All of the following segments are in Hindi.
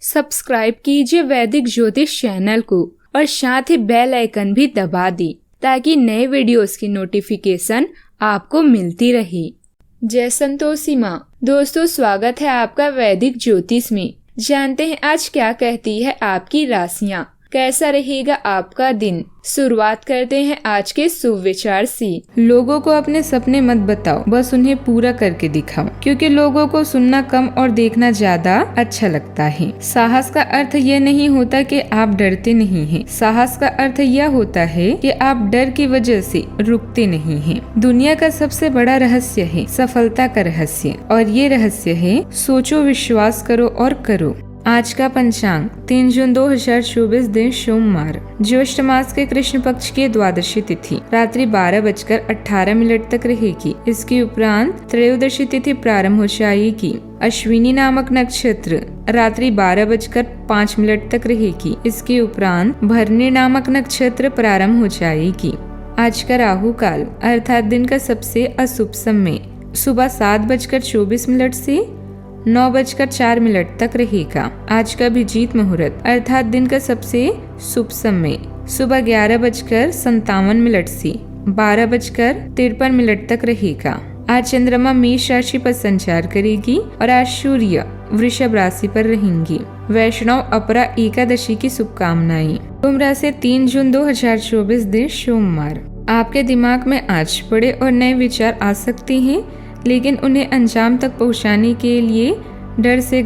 सब्सक्राइब कीजिए वैदिक ज्योतिष चैनल को और साथ ही बेल आइकन भी दबा दी ताकि नए वीडियोस की नोटिफिकेशन आपको मिलती रहे। जय संतोषी माँ। दोस्तों, स्वागत है आपका वैदिक ज्योतिष में। जानते हैं आज क्या कहती है आपकी राशियाँ, कैसा रहेगा आपका दिन। शुरुआत करते हैं आज के शुभ विचार से। लोगों को अपने सपने मत बताओ, बस उन्हें पूरा करके दिखाओ, क्योंकि लोगों को सुनना कम और देखना ज्यादा अच्छा लगता है। साहस का अर्थ यह नहीं होता कि आप डरते नहीं हैं। साहस का अर्थ यह होता है कि आप डर की वजह से रुकते नहीं हैं। दुनिया का सबसे बड़ा रहस्य है सफलता का रहस्य, और ये रहस्य है सोचो, विश्वास करो और करो। आज का पंचांग 3 जून 2024 दिन सोमवार, ज्येष्ठ मास के कृष्ण पक्ष की द्वादशी तिथि रात्रि 12:18 तक रहेगी। इसके उपरांत त्रयोदशी तिथि प्रारंभ हो जाएगी। अश्विनी नामक नक्षत्र रात्रि 12:05 तक रहेगी। इसके उपरांत भरणी नामक नक्षत्र प्रारंभ हो जाएगी। आज का राहु काल अर्थात दिन का सबसे अशुभ समय सुबह 7:24 से 9:04 तक रहेगा। आज का अभिजीत मुहूर्त अर्थात दिन का सबसे शुभ समय सुबह 11:57 से 12:53 तक रहेगा। आज चंद्रमा मेष राशि पर संचार करेगी और आज सूर्य वृषभ राशि पर रहेंगी। वैष्णव अपरा एकादशी की शुभकामनाएं। कुंभ राशि 3 जून 2024 दिन सोमवार। आपके दिमाग में आज बड़े और नए विचार आ सकते हैं, लेकिन उन्हें अंजाम तक पहुंचाने के लिए डर से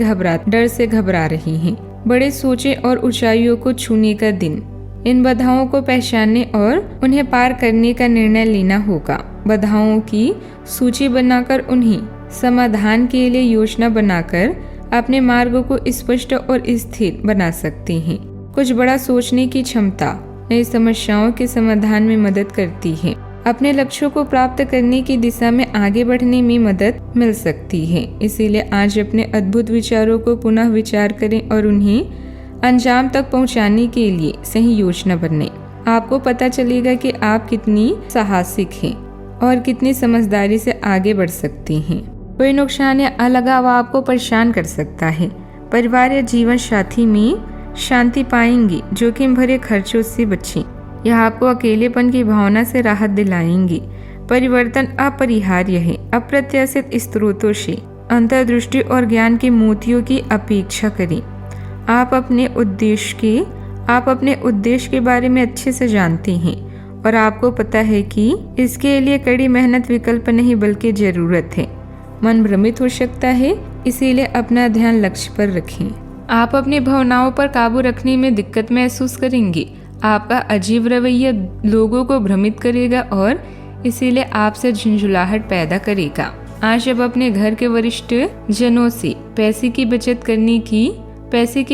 घबरा रही हैं। बड़े सोचे और ऊंचाइयों को छूने का दिन। इन बाधाओं को पहचानने और उन्हें पार करने का निर्णय लेना होगा। बाधाओं की सूची बनाकर उन्हें समाधान के लिए योजना बनाकर अपने मार्ग को स्पष्ट और स्थिर बना सकते हैं। कुछ बड़ा सोचने की क्षमता नई समस्याओं के समाधान में मदद करती है। अपने लक्ष्यों को प्राप्त करने की दिशा में आगे बढ़ने में मदद मिल सकती है। इसीलिए आज अपने अद्भुत विचारों को पुनः विचार करें और उन्हें अंजाम तक पहुंचाने के लिए सही योजना बनाएं। आपको पता चलेगा कि आप कितनी साहसिक हैं और कितनी समझदारी से आगे बढ़ सकती हैं। कोई नुकसान या अलगाव आपको परेशान कर सकता है। परिवार या जीवन साथी में शांति पाएंगी। जोखिम भरे खर्चों से बचें। यह आपको अकेलेपन की भावना से राहत दिलाएंगी। परिवर्तन अपरिहार्य है। अप्रत्याशित स्रोतों से अंतर्दृष्टि और ज्ञान के मोतियों की अपेक्षा करें। आप अपने उद्देश्य के बारे में अच्छे से जानते हैं और आपको पता है कि इसके लिए कड़ी मेहनत विकल्प नहीं बल्कि जरूरत है। मन भ्रमित हो सकता है, इसीलिए अपना ध्यान लक्ष्य पर रखें। आप अपनी भावनाओं पर काबू रखने में दिक्कत महसूस करेंगे। आपका अजीब रवैया लोगों को भ्रमित करेगा और इसीलिए आपसे झुंझुलाहट पैदा करेगा। आज आप अपने घर के वरिष्ठ जनों से पैसे की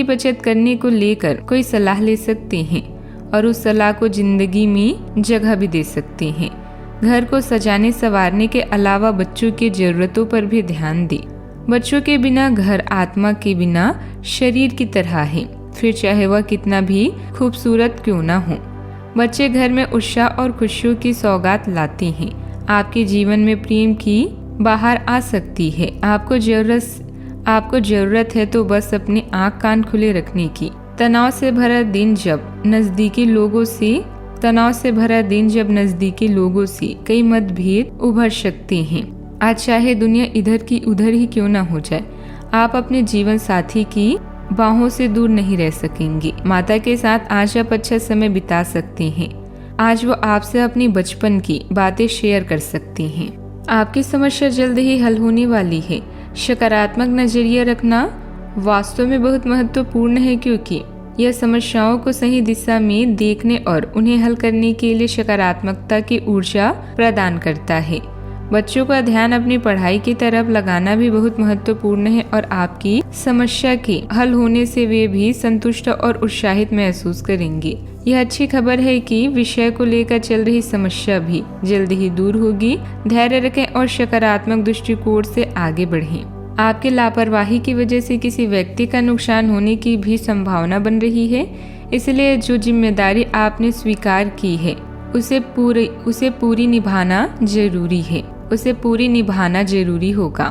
बचत करने को लेकर कोई सलाह ले सकते हैं और उस सलाह को जिंदगी में जगह भी दे सकते हैं। घर को सजाने संवारने के अलावा बच्चों की जरूरतों पर भी ध्यान दें। बच्चों के बिना घर आत्मा के बिना शरीर की तरह है, फिर चाहे वह कितना भी खूबसूरत क्यों ना हो। बच्चे घर में उत्साह और खुशियों की सौगात लाते हैं। आपके जीवन में प्रेम की बाहर आ सकती है। आपको जरूरत है तो बस अपने आँख कान खुले रखने की। तनाव से भरा दिन जब नजदीकी लोगों से कई मतभेद उभर सकते हैं। आज चाहे दुनिया इधर की उधर ही क्यों ना हो जाए, आप अपने जीवन साथी की बाहों से दूर नहीं रह सकेंगे। माता के साथ आज आप अच्छा समय बिता सकते हैं। आज वो आपसे अपनी बचपन की बातें शेयर कर सकते हैं। आपकी समस्या जल्द ही हल होने वाली है। सकारात्मक नजरिया रखना वास्तव में बहुत महत्वपूर्ण है, क्योंकि यह समस्याओं को सही दिशा में देखने और उन्हें हल करने के लिए सकारात्मकता की ऊर्जा प्रदान करता है। बच्चों का ध्यान अपनी पढ़ाई की तरफ लगाना भी बहुत महत्वपूर्ण है और आपकी समस्या के हल होने से वे भी संतुष्ट और उत्साहित महसूस करेंगे। यह अच्छी खबर है कि विषय को लेकर चल रही समस्या भी जल्द ही दूर होगी। धैर्य रखें और सकारात्मक दृष्टिकोण से आगे बढ़ें। आपकी लापरवाही की वजह से किसी व्यक्ति का नुकसान होने की भी संभावना बन रही है, इसलिए जो जिम्मेदारी आपने स्वीकार की है उसे पूरी निभाना जरूरी होगा।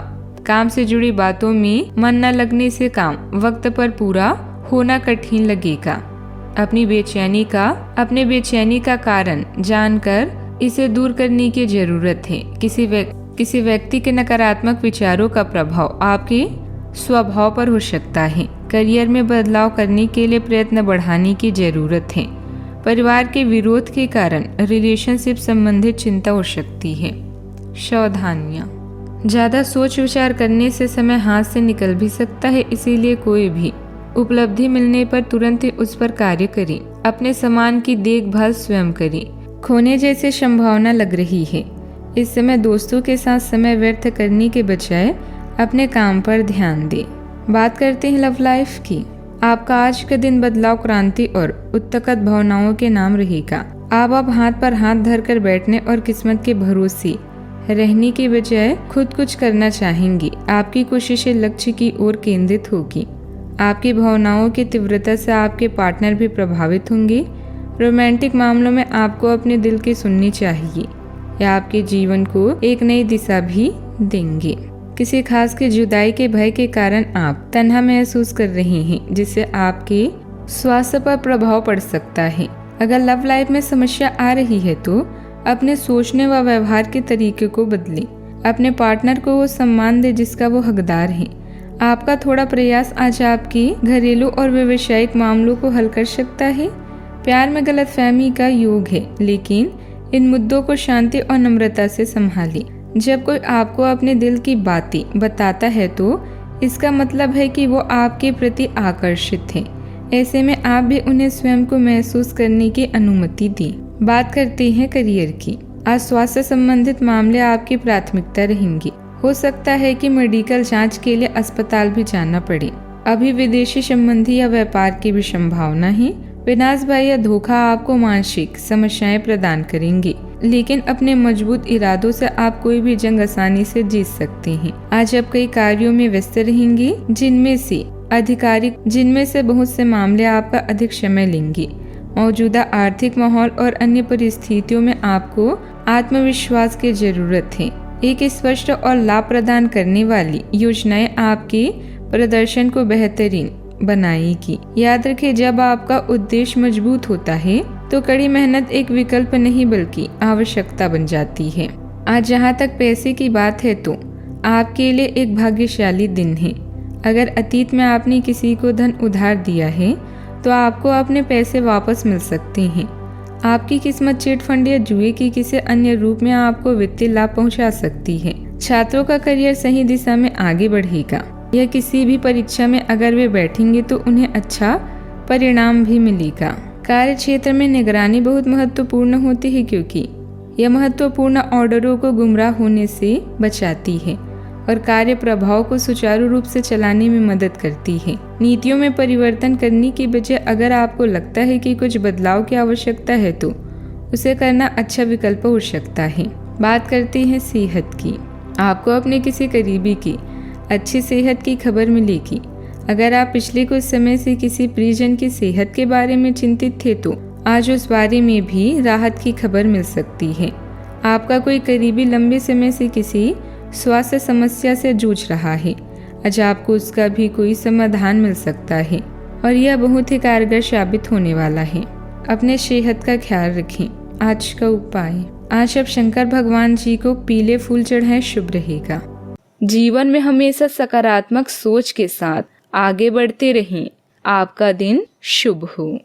काम से जुड़ी बातों में मन न लगने से काम वक्त पर पूरा होना कठिन लगेगा। अपने बेचैनी का कारण जानकर इसे दूर करने की जरूरत है। किसी व्यक्ति के नकारात्मक विचारों का प्रभाव आपके स्वभाव पर हो सकता है। करियर में बदलाव करने के लिए प्रयत्न बढ़ाने की जरूरत है। परिवार के विरोध के कारण रिलेशनशिप संबंधित चिंता हो सकती है। सावधानियां, ज्यादा सोच विचार करने से समय हाथ से निकल भी सकता है, इसीलिए कोई भी उपलब्धि मिलने पर तुरंत ही उस पर कार्य करें। अपने सामान की देखभाल स्वयं करें। खोने जैसी संभावना लग रही है। इस समय दोस्तों के साथ समय व्यर्थ करने के बजाय अपने काम पर ध्यान दें। बात करते हैं लव लाइफ की। आपका आज का दिन बदलाव, क्रांति और उत्कट भावनाओं के नाम रहेगा। आप अब हाथ पर हाथ धरकर बैठने और किस्मत के भरोसे रहने के बजाय खुद कुछ करना चाहेंगी। आपकी कोशिशें लक्ष्य की ओर केंद्रित होगी। आपकी भावनाओं की तीव्रता से आपके पार्टनर भी प्रभावित होंगे। रोमांटिक मामलों में आपको अपने दिल की सुननी चाहिए या आपके जीवन को एक नई दिशा भी देंगे। किसी खास की जुदाई के भय के कारण आप तन्हा महसूस कर रहे हैं, जिससे आपके स्वास्थ्य पर प्रभाव पड़ सकता है। अगर लव लाइफ में समस्या आ रही है तो अपने सोचने व व्यवहार के तरीके को बदलें। अपने पार्टनर को वो सम्मान दे जिसका वो हकदार है। आपका थोड़ा प्रयास आज आपके घरेलू और व्यवसायिक मामलों को हल कर सकता है। प्यार में गलतफहमी का योग है, लेकिन इन मुद्दों को शांति और नम्रता से संभालें। जब कोई आपको अपने दिल की बातें बताता है तो इसका मतलब है कि वो आपके प्रति आकर्षित है। ऐसे में आप भी उन्हें स्वयं को महसूस करने की अनुमति दें। बात करते हैं करियर की। आज स्वास्थ्य संबंधित मामले आपकी प्राथमिकता रहेंगी। हो सकता है कि मेडिकल जांच के लिए अस्पताल भी जाना पड़े। अभी विदेशी संबंधी या व्यापार की भी संभावना है। विनाश भय या धोखा आपको मानसिक समस्याएं प्रदान करेंगे, लेकिन अपने मजबूत इरादों से आप कोई भी जंग आसानी से जीत सकते हैं। आज आप कई कार्यों में व्यस्त रहेंगे, जिनमें से बहुत से मामले आपका अधिक समय लेंगे। मौजूदा आर्थिक माहौल और अन्य परिस्थितियों में आपको आत्मविश्वास की जरूरत है। एक स्पष्ट और लाभ प्रदान करने वाली योजनाएं आपके प्रदर्शन को बेहतरीन बनाएगी। याद रखें, जब आपका उद्देश्य मजबूत होता है तो कड़ी मेहनत एक विकल्प नहीं बल्कि आवश्यकता बन जाती है। आज जहाँ तक पैसे की बात है तो आपके लिए एक भाग्यशाली दिन है। अगर अतीत में आपने किसी को धन उधार दिया है तो आपको अपने पैसे वापस मिल सकते हैं। आपकी किस्मत चिट फंड या जुए की किसी अन्य रूप में आपको वित्तीय लाभ पहुंचा सकती है। छात्रों का करियर सही दिशा में आगे बढ़ेगा। या किसी भी परीक्षा में अगर वे बैठेंगे तो उन्हें अच्छा परिणाम भी मिलेगा। कार्य क्षेत्र में निगरानी बहुत महत्वपूर्ण होती है, क्योंकि यह महत्वपूर्ण ऑर्डरों को गुमराह होने से बचाती है और कार्य प्रभाव को सुचारू रूप से चलाने में मदद करती है। नीतियों में परिवर्तन करने की बजाय अगर आपको लगता है कि कुछ बदलाव की आवश्यकता है तो उसे करना अच्छा विकल्प हो सकता है। बात करते हैं सेहत की। आपको अपने किसी करीबी की अच्छी सेहत की खबर मिलेगी। अगर आप पिछले कुछ समय से किसी परिजन की सेहत के बारे में चिंतित थे तो आज उस बारे में भी राहत की खबर मिल सकती है। आपका कोई करीबी लंबे समय से किसी स्वास्थ्य समस्या से जूझ रहा है। आज आपको उसका भी कोई समाधान मिल सकता है और यह बहुत ही कारगर साबित होने वाला है। अपने सेहत का ख्याल रखें। आज का उपाय, आज आप शंकर भगवान जी को पीले फूल चढ़ाएं, शुभ रहेगा। जीवन में हमेशा सकारात्मक सोच के साथ आगे बढ़ते रहें। आपका दिन शुभ हो।